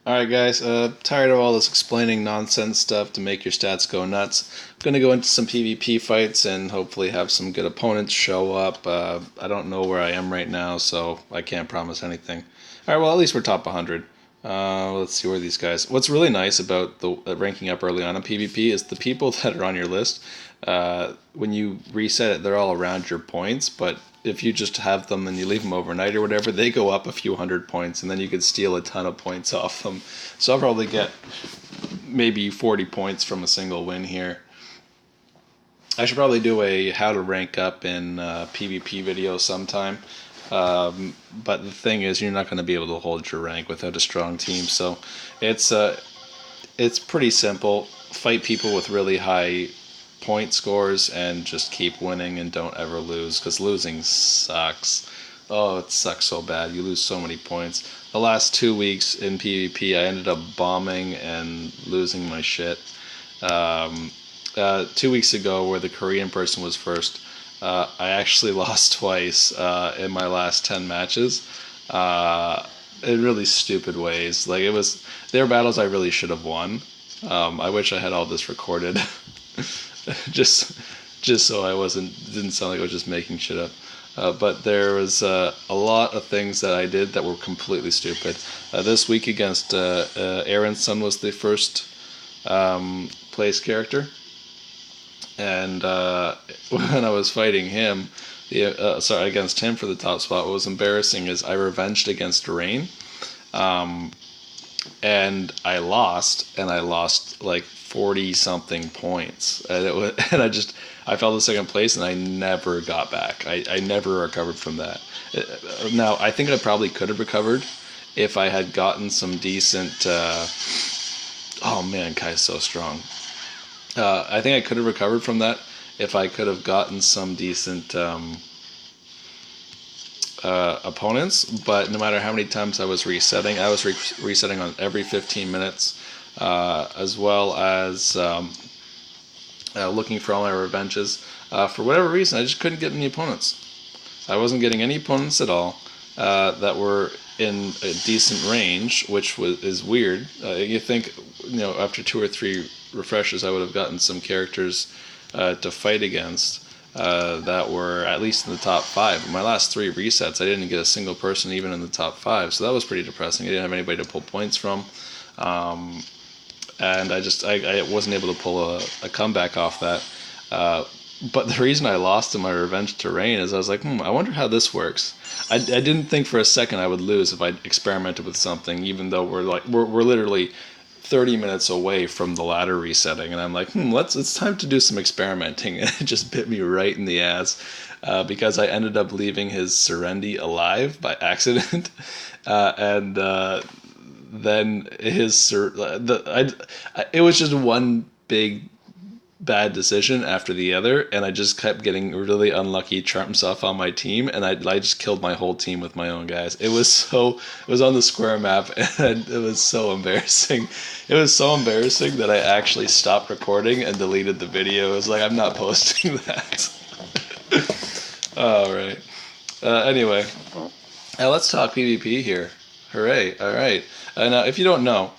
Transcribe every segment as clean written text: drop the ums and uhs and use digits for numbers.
Alright guys, tired of all this explaining nonsense stuff to make your stats go nuts. I'm gonna go into some PvP fights and hopefully have some good opponents show up. I don't know where I am right now, so I can't promise anything. Alright, well at least we're top 100. Let's see where these guys. What's really nice about the ranking up early on in PvP is the people that are on your list. When you reset it, they're all around your points, but if you just have them and you leave them overnight or whatever, they go up a few hundred points, and then you could steal a ton of points off them. So I'll probably get maybe 40 points from a single win here. I should probably do a how to rank up in PvP video sometime. But the thing is, you're not going to be able to hold your rank without a strong team. So it's it's pretty simple. Fight people with really high point scores and just keep winning and don't ever lose, because losing sucks. Oh, it sucks so bad. You lose so many points. The last 2 weeks in PvP, I ended up bombing and losing my shit. 2 weeks ago, where the Korean person was first, I actually lost twice in my last 10 matches. In really stupid ways. Like, they were battles I really should have won. I wish I had all this recorded. just just so I didn't sound like I was just making shit up. But there was a lot of things that I did that were completely stupid. This week against Aaron's son was the first place character, and when I was fighting him, against him for the top spot, what was embarrassing is I revenged against Rain, and I lost like 40 something points, and I fell to second place, and I never got back. I never recovered from that. Now I think I probably could have recovered if I had gotten some decent. Oh man, Kai's so strong. I think I could have recovered from that if I could have gotten some decent opponents, but no matter how many times I was resetting, I was resetting on every 15 minutes, as well as looking for all my revenges. For whatever reason, I just couldn't get any opponents. I wasn't getting any opponents at all that were in a decent range, which is weird. You think, after 2 or 3 refreshes, I would have gotten some characters to fight against that were at least in the top 5. In my last 3 resets, I didn't get a single person even in the top 5, so that was pretty depressing. I didn't have anybody to pull points from, and I wasn't able to pull a comeback off that. But the reason I lost in my revenge to Rain is I was like, I wonder how this works. I didn't think for a second I would lose if I experimented with something, even though we're literally 30 minutes away from the ladder resetting, and I'm like, it's time to do some experimenting. And it just bit me right in the ass, because I ended up leaving his Serendi alive by accident, and then it was just one big bad decision after the other, and I just kept getting really unlucky charms off on my team, and I just killed my whole team with my own guys. It was on the square map, and it was so embarrassing. It was so embarrassing that I actually stopped recording and deleted the video. It was like, I'm not posting that. All right. Anyway, let's talk PvP here. Hooray! All right. Now, if you don't know,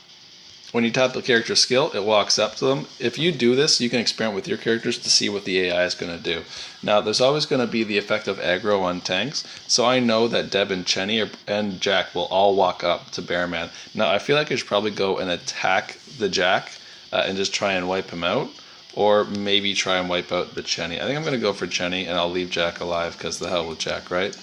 when you tap the character skill, it walks up to them. If you do this, you can experiment with your characters to see what the AI is going to do. Now, there's always going to be the effect of aggro on tanks, so I know that Deb and Chenny and Jack will all walk up to Bearman. Now, I feel like I should probably go and attack the Jack and just try and wipe him out, or maybe try and wipe out the Chenny. I think I'm going to go for Chenny, and I'll leave Jack alive, because the hell with Jack, right?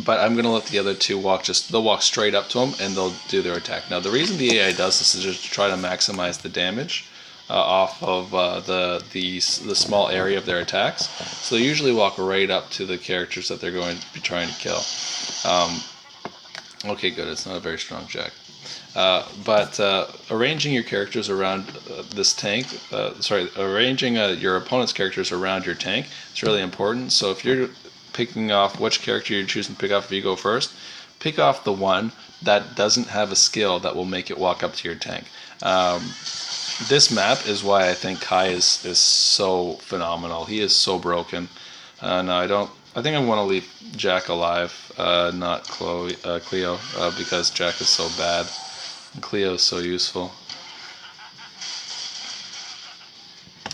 But I'm going to let the other two they'll walk straight up to him, and they'll do their attack. Now, the reason the AI does this is just to try to maximize the damage off of the small area of their attacks. So they usually walk right up to the characters that they're going to be trying to kill. Okay, good. It's not a very strong Jack. But arranging your characters around this tank, arranging your opponent's characters around your tank is really important. So if you're picking off which character you're choosing to pick off if you go first, pick off the one that doesn't have a skill that will make it walk up to your tank. This map is why I think Kai is so phenomenal. He is so broken. No, I don't I think I want to leave Jack alive, not Cleo, because Jack is so bad and Cleo is so useful.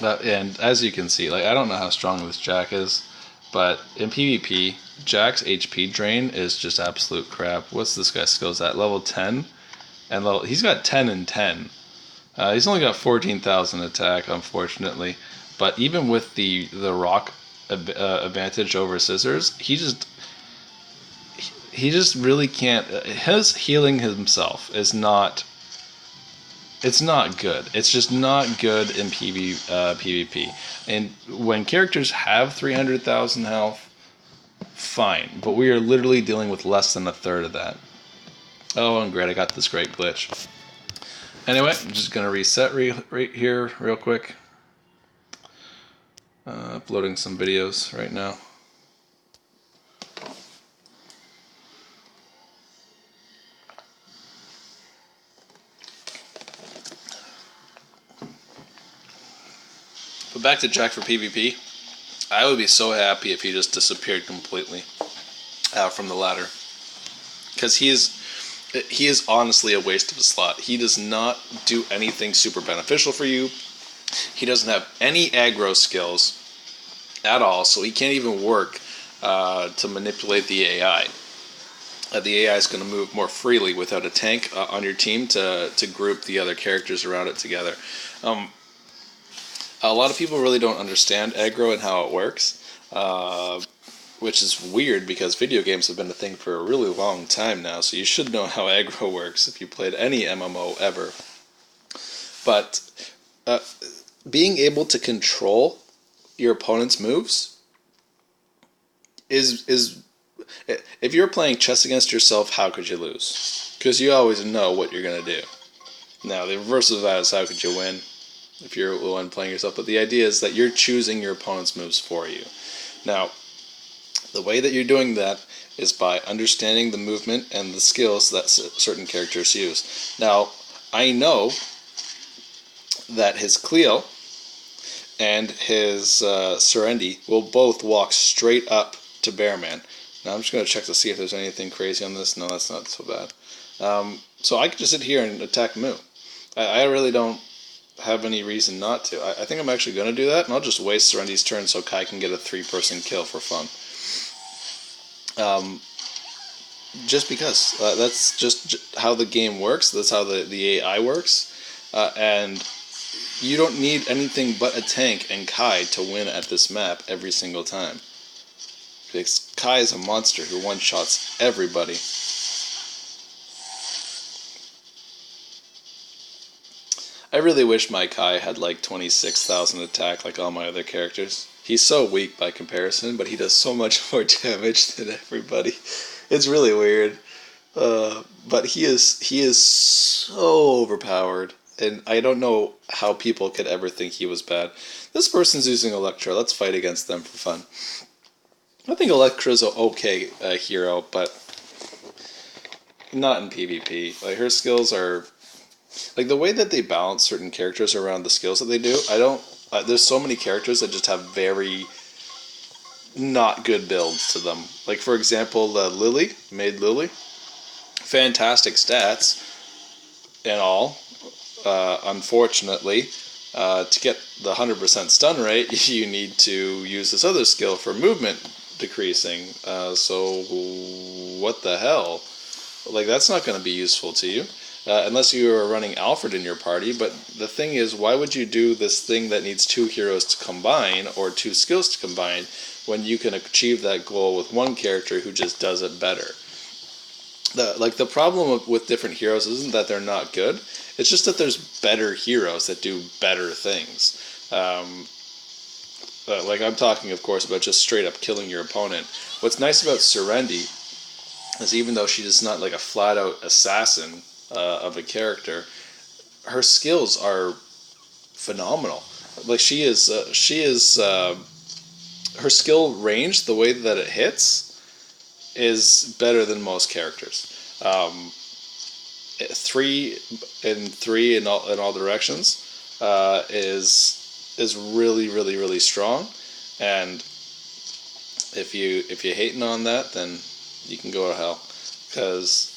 And as you can see, like I don't know how strong this Jack is, but in PvP, Jack's HP drain is just absolute crap. What's this guy's skills at? Level 10? And he's got 10 and 10. He's only got 14,000 attack, unfortunately. But even with the rock advantage over scissors, he just really can't. His healing himself is not. It's not good. It's just not good in PvP. And when characters have 300,000 health, fine. But we are literally dealing with less than a third of that. Oh, and great, I got this great glitch. Anyway, I'm just going to reset right here real quick. Uploading some videos right now. But back to Jack for PvP. I would be so happy if he just disappeared completely from the ladder. Because he is honestly a waste of a slot. He does not do anything super beneficial for you. He doesn't have any aggro skills at all, so he can't even work to manipulate the AI. The AI is going to move more freely without a tank on your team to group the other characters around it together. A lot of people really don't understand aggro and how it works, which is weird because video games have been a thing for a really long time now, so you should know how aggro works if you played any MMO ever. But being able to control your opponent's moves is if you're playing chess against yourself, how could you lose? Because you always know what you're going to do. Now, the reverse of that is how could you win if you're the one playing yourself. But the idea is that you're choosing your opponent's moves for you. Now, the way that you're doing that is by understanding the movement and the skills that certain characters use. Now, I know that his Cleo and his Serendi will both walk straight up to Bearman. Now I'm just going to check to see if there's anything crazy on this. No, that's not so bad. So I can just sit here and attack Moo. I really don't have any reason not to. I think I'm actually going to do that, and I'll just waste Serendi's turn so Kai can get a 3-person kill for fun. Just because. That's just how the game works. That's how the AI works. And you don't need anything but a tank and Kai to win at this map every single time. Because Kai is a monster who one-shots everybody. I really wish my Kai had like 26,000 attack like all my other characters. He's so weak by comparison, but he does so much more damage than everybody. It's really weird. But he is so overpowered, and I don't know how people could ever think he was bad. This person's using Electra. Let's fight against them for fun. I think Electra's an okay hero, but not in PvP. Like, her skills are... Like, the way that they balance certain characters around the skills that they do, I don't... there's so many characters that just have very not good builds to them. Like, for example, Lily, Maid Lily. Fantastic stats and all. Unfortunately, to get the 100% stun rate, you need to use this other skill for movement decreasing. So what the hell? Like, that's not going to be useful to you. Unless you are running Alfred in your party, but the thing is, why would you do this thing that needs 2 heroes to combine, or 2 skills to combine, when you can achieve that goal with one character who just does it better? The problem with different heroes isn't that they're not good, it's just that there's better heroes that do better things. Like, I'm talking, of course, about just straight up killing your opponent. What's nice about Serendi is, even though she is not like a flat-out assassin of a character, her skills are phenomenal. Like, she is her skill range, the way that it hits, is better than most characters. 3 in all directions is really, really, really strong, and If you're hating on that, then you can go to hell, because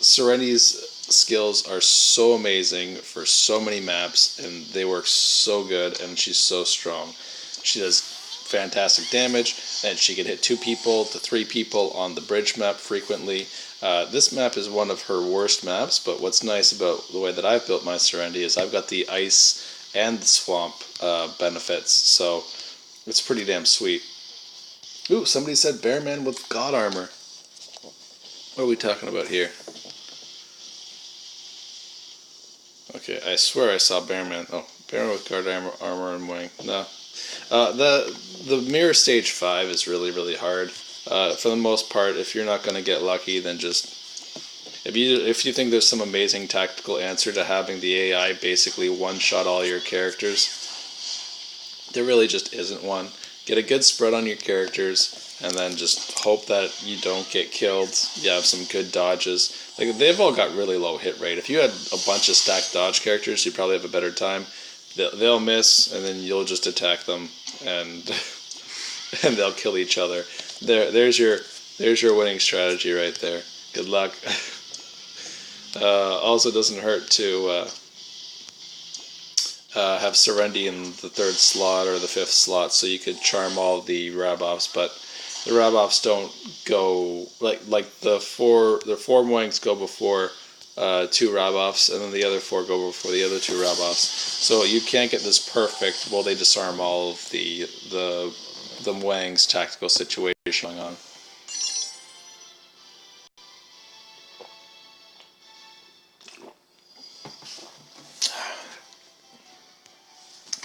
Serenity's skills are so amazing for so many maps, and they work so good, and she's so strong. She does fantastic damage, and she can hit 2 people to 3 people on the bridge map frequently. This map is one of her worst maps, but what's nice about the way that I've built my Serenity is I've got the ice and the swamp benefits, so it's pretty damn sweet. Ooh, somebody said Bearman with God Armor. What are we talking about here? Okay, I swear I saw Bearman. Oh, Bearman with guard armor and wing. No. The mirror stage 5 is really hard. For the most part, if you're not going to get lucky, then just if you think there's some amazing tactical answer to having the AI basically one-shot all your characters, there really just isn't one. Get a good spread on your characters, and then just hope that you don't get killed. You have some good dodges. Like, they've all got really low hit rate. If you had a bunch of stacked dodge characters, you'd probably have a better time. They'll miss, and then you'll just attack them, and and they'll kill each other. There's your winning strategy right there. Good luck. Also, doesn't hurt to have Serenity in the 3rd slot or the 5th slot, so you could charm all the Raboffs, but the Raboffs don't go like the 4 wings go before 2 Raboffs, and then the other 4 go before the other 2 Raboffs. So you can't get this perfect. Well, they disarm all of the Wang's tactical situation going on.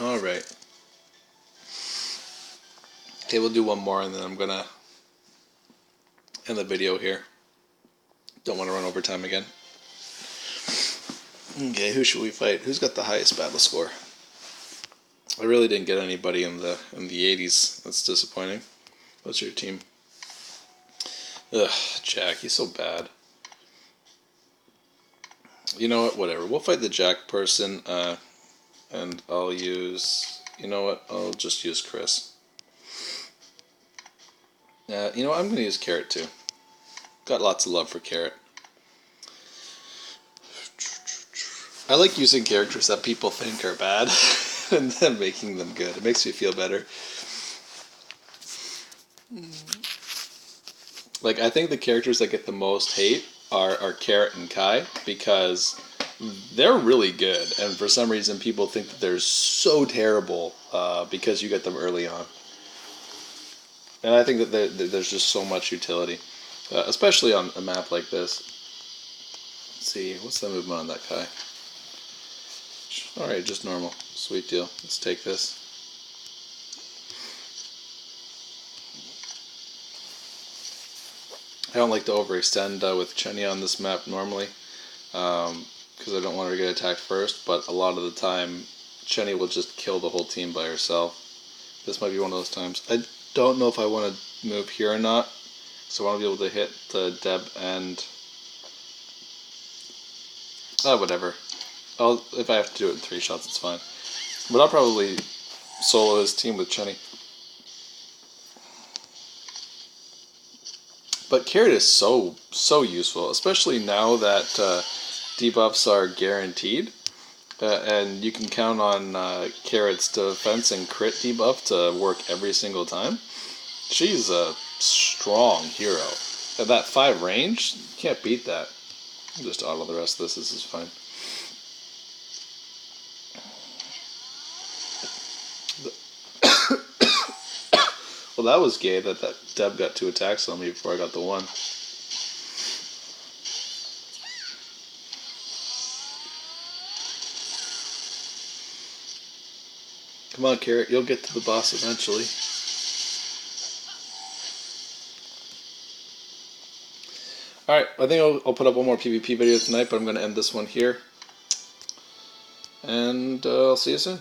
All right. Okay, we'll do one more, and then I'm gonna end the video here. Don't want to run over time again. Okay, who should we fight? Who's got the highest battle score? I really didn't get anybody in the 80s. That's disappointing. What's your team? Ugh, Jack, he's so bad. You know what? Whatever. We'll fight the Jack person, and I'll use. You know what? I'll just use Chris. You know what? I'm going to use Carrot too. Got lots of love for Carrot. I like using characters that people think are bad and then making them good. It makes me feel better. Like, I think the characters that get the most hate are Carrot and Kai, because they're really good, and for some reason people think that they're so terrible because you get them early on. And I think that there's just so much utility, especially on a map like this. Let's see, what's the movement on that Kai? Alright, just normal. Sweet deal. Let's take this. I don't like to overextend with Chenny on this map normally, because I don't want her to get attacked first, but a lot of the time Chenny will just kill the whole team by herself. This might be one of those times. I don't know if I want to move here or not, so I want to be able to hit Deb and... whatever. If I have to do it in 3 shots, it's fine. But I'll probably solo his team with Chenny. But Carrot is so useful, especially now that debuffs are guaranteed. And you can count on Carrot's defense and crit debuff to work every single time. She's a strong hero. At that 5 range, you can't beat that. I'll just auto the rest of this. This is fine. Well, that was gay that Deb got 2 attacks on me before I got the 1. Come on, Carrot, you'll get to the boss eventually. Alright, I think I'll put up one more PvP video tonight, but I'm going to end this one here. And I'll see you soon.